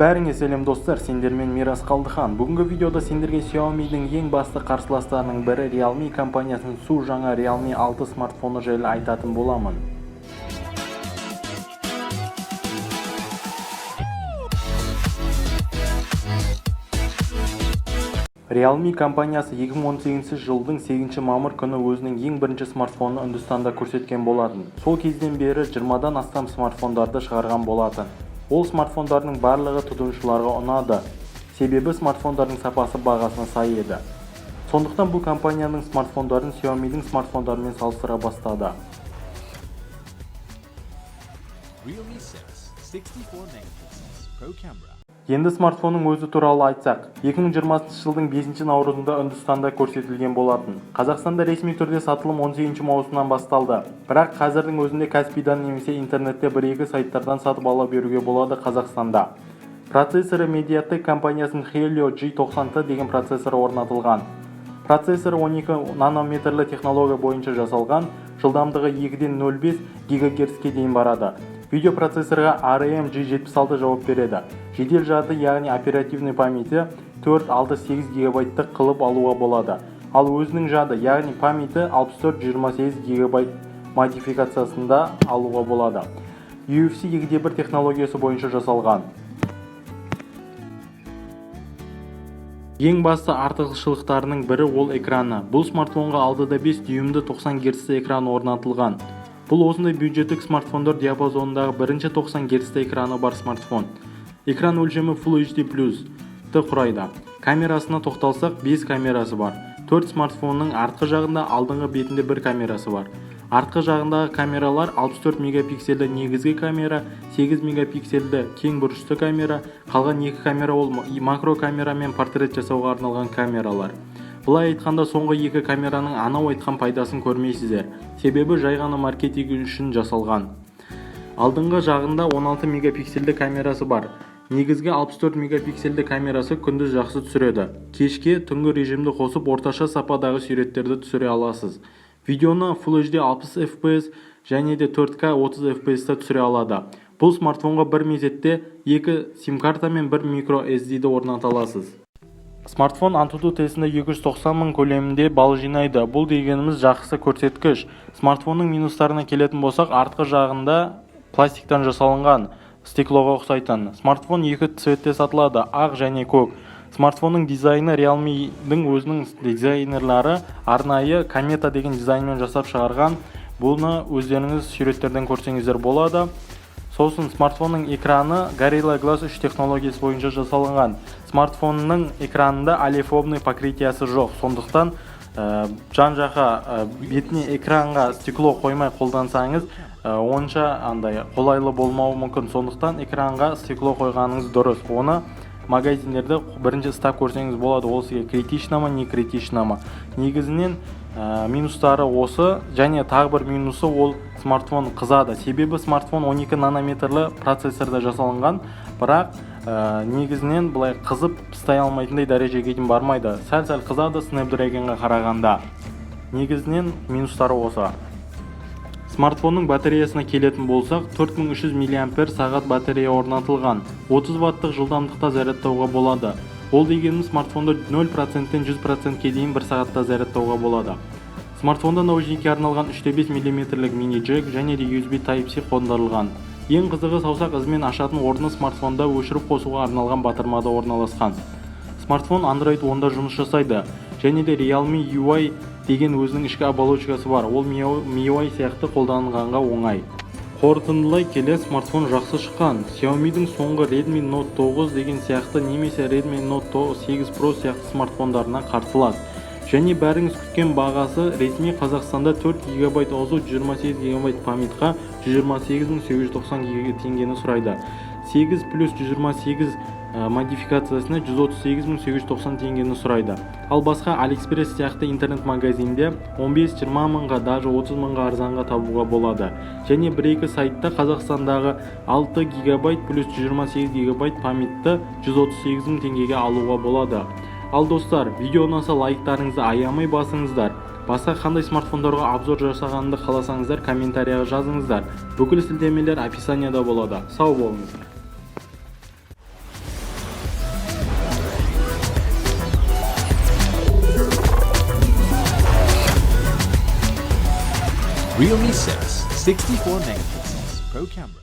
Бәріңе сәлем достар, сендермен Мирас Қалдыхан. Бүгінгі видеода сендерге Xiaomi'дің ең басты қарсыластарының бірі Realme компаниясының су жаңа Realme 6 смартфоны жайлы айтатын боламын. Realme компаниясы 2018 жылдың 8 мамыр күні өзінің ең бірінші смартфонын Үндістанда көрсеткен болатын. Сол кезден бері 20-дан астам смартфондарды шығарған болатын. Ол смартфондардың барлығы тұтынушыларға ұнады, себебі смартфондардың сапасы бағасына сай еді. Сондықтан бұл компанияның смартфондарын Xiaomi'дің смартфондарымен салыстыра бастады. Realme 6 64 megapixels Pro camera. Енді смартфонның өзі туралы айтсақ, 2020 жылдың 5 наурызында Үндістанда көрсетілген болатын. Қазақстанда ресми түрде сатылым 18 маусымнан басталды. Бірақ қазірдің өзінде Каспийдан немесе интернетте бір-екі сайттардан сатып ала беруге болады Қазақстанда. Процессоры Mediatek компаниясының Helio G90T деген процессоры орнатылған. Процессоры 12 нанометрлі технология бойынша жасалған, жылдамдығы 2-ден 0,5 ГГц-ке дейін барады. Видеопроцессорға ARM G76 жауап береді. Жедел жады, яғни оперативный памяті 4-6-8 ГБ қылып алуға болады. Ал өзінің жады, яғни памяті 64-28 ГБ модификациясында алуға болады. UFC 2.1 технологиясы бойынша жасалған. Ең басты артықшылықтарының бірі ол экраны. Бұл смартфонға алдыда 5 дюймді 90 Гц экраны орнатылған. Бұл осындай бюджеттік смартфондар диапазонындағы бірінші 90 Гц экраны бар смартфон. Экран өлшемі Full HD+-ті құрайды. Камерасына тоқталсақ 5 камерасы бар. 4 смартфонның артқы жағында, алдыңғы бетінде 1 камерасы бар. Артқы жағындағы камералар 64 мегапиксельді негізгі камера, 8 мегапиксельді кең бұрышты камера, қалған 2 камера ол макро камера мен портрет жасауға арналған камералар. Бұлай айтқанда соңғы 2 камераның анау айтқан пайдасын көрмейсіздер, себебі жай ғана маркетинг үшін жасалған. Алдыңғы жағында 16 мегапиксельді камерасы бар. Негізгі 64 мегапиксельді камерасы күндіз жақсы түсіреді. Кешке түнгі режимді қосып орташа сападағы суреттерді түсіре аласыз. Видеоны Full HD 60 FPS және де 4K 30 FPS-та түсіре алады. Бұл смартфонға бір мезетте 2 сим-карта мен 1 micro SD-ді орната аласыз. Смартфон Antutu тестінде 290 мың көлемінде балл жинайды. Бұл дегеніміз жақсы көрсеткіш. Смартфонның минустарына келетін болсақ, артқы жағында пластиктан жасалынған, стеклоға ұқсайтын. Смартфон 2 цветте сатылады, ақ және көк. Смартфонның дизайны Realme-дің өзінің дизайнерлары арнайы комета деген дизайнмен жасап шығарған. Бұны өздеріңіз суреттерден көрсеңіздер болады. Сосын смартфонның экраны Gorilla Glass 3 технологиясы бойынша жасалынған. Смартфонның экранында олифобный покрытиясы жоқ. Сондықтан жан-жаққа бетіне экранға стекло қоймай қолдансаңыз, онша қолайлы болмауы мүмкін. Сондықтан экранға стекло қойғаныңыз дұрыс. Оны магазиндерде бірінші стап көрсеңіз болады. Ол сізге критично ма, не критично ма. Негізінен минустары осы, және тағы бір минусы ол смартфон қызады. Себебі смартфон 12 нанометрлі процессорда жасалынған, бірақ негізінен бұлай қызып пыстай алмайтындай дәрежеге дейін бармайды. Сәл-сәл қызады Snapdragonға қарағанда. Негізінен минустары осы. Смартфонның батареясына келетін болсақ, 4300 мАч батарея орнатылған. 30 ваттық жылдамдықта зарядтауға болады. Ол дегеніміз смартфонды 0%-тен 100%-ке дейін 1 сағатта зарядтауға болады. Смартфонда наушникке арналған 3,5 мм мини-джек және де USB Type-C қондырылған. Ең қызығы саусақ ізімен ашатын орны смартфонда өшіріп қосуға арналған батырмада орналасқан. Смартфон Android 10-да жұмыс жасайды, және де Realme UI деген өзінің ішкі оболочкасы бар. Ол MIUI сияқты қолданғанға оңай. Қорытындылай келе, смартфон жақсы шыққан. Xiaomi'дің соңғы Redmi Note 9 деген сияқты немесе Redmi Note 8 Pro сияқты смартфондарына қарсылас. Және бәріңіз күткен бағасы ресми Қазақстанда 4 ГБ аузу 28 ГБ памятқа 128.890 теңгені сұрайды. 8 плюс 128 модификациясына 138.890 теңгені сұрайды. Ал басқа AliExpress сияқты интернет-магазинде 15-20 мыңға, даже 30 мыңға арзанға табуға болады. Және бір-екі сайтта Қазақстандағы 6 ГБ плюс 128 ГБ памятты 138 мың теңгеге алуға болады. Ал достар, видео ұнаса лайктарыңызды аямай басыңыздар. Басқа қандай смартфондарға обзор жасағанды қаласаңыздар комментарияға жазыңыздар. Бүкіл сілтемелер описанияда болады. Сау болыңыздар. Realme 6 64 megapixels Pro camera.